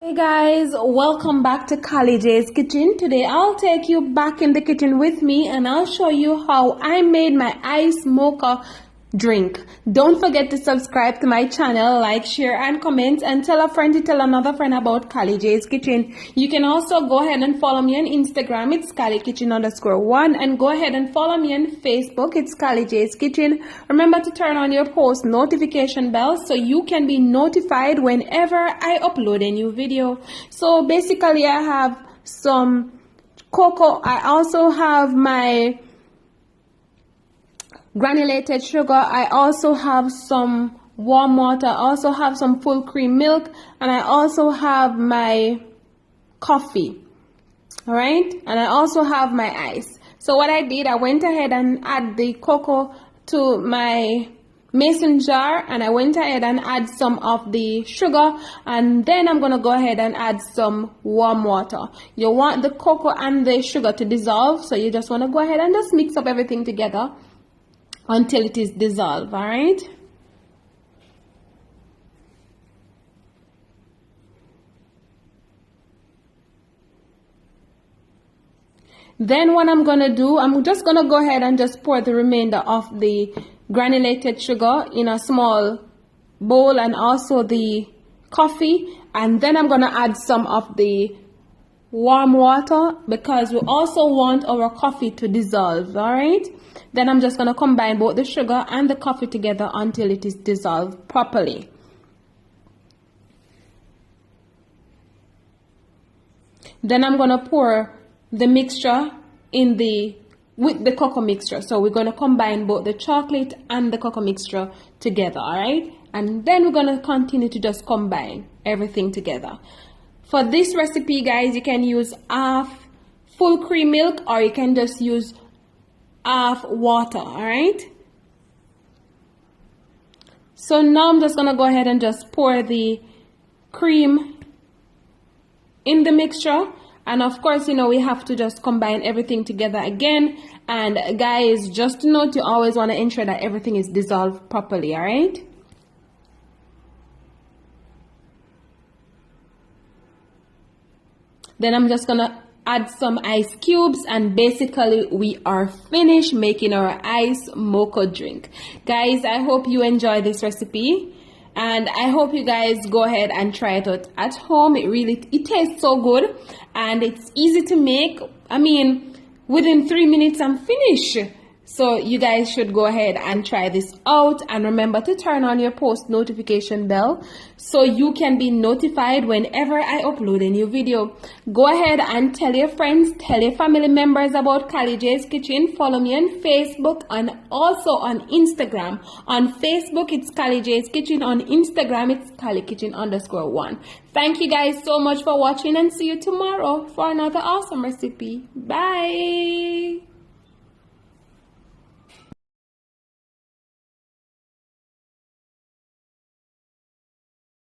Hey guys, welcome back to Kali J's Kitchen. Today I'll take you back in the kitchen with me and I'll show you how I made my iced mocha drink. Don't forget to subscribe to my channel, like, share and comment, and tell a friend to tell another friend about Kali J's Kitchen. You can also go ahead and follow me on Instagram, it's KaliKitchen_1, and go ahead and follow me on Facebook, it's Kali J's Kitchen. Remember to turn on your post notification bell so you can be notified whenever I upload a new video. So basically I have some cocoa. I also have my granulated sugar. I also have some warm water. I also have some full cream milk, and I also have my coffee. All right, and I also have my ice. So what I did, I went ahead and add the cocoa to my mason jar, and I went ahead and add some of the sugar, and then I'm gonna go ahead and add some warm water. You want the cocoa and the sugar to dissolve, so you just want to go ahead and just mix up everything together until it is dissolved. All right, then what I'm gonna do, I'm just gonna go ahead and just pour the remainder of the granulated sugar in a small bowl, and also the coffee, and then I'm gonna add some of the warm water because we also want our coffee to dissolve. All right, then I'm just going to combine both the sugar and the coffee together until it is dissolved properly. Then I'm going to pour the mixture with the cocoa mixture. So we're going to combine both the chocolate and the cocoa mixture together, all right? And then we're going to continue to just combine everything together. For this recipe, guys, you can use half full cream milk or you can just use half water, all right? So now I'm just gonna go ahead and just pour the cream in the mixture, and of course, you know, we have to just combine everything together again. And guys, just to note, you always want to ensure that everything is dissolved properly, all right? Then I'm just gonna add some ice cubes, and basically we are finished making our ice mocha drink. Guys, I hope you enjoy this recipe, and I hope you guys go ahead and try it out at home. It tastes so good, and it's easy to make. I mean, within 3 minutes I'm finished. So you guys should go ahead and try this out, and remember to turn on your post notification bell so you can be notified whenever I upload a new video. Go ahead and tell your friends, tell your family members about Kali J's Kitchen. Follow me on Facebook and also on Instagram. On Facebook, it's Kali J's Kitchen. On Instagram, it's KaliKitchen_1. Thank you guys so much for watching, and see you tomorrow for another awesome recipe. Bye.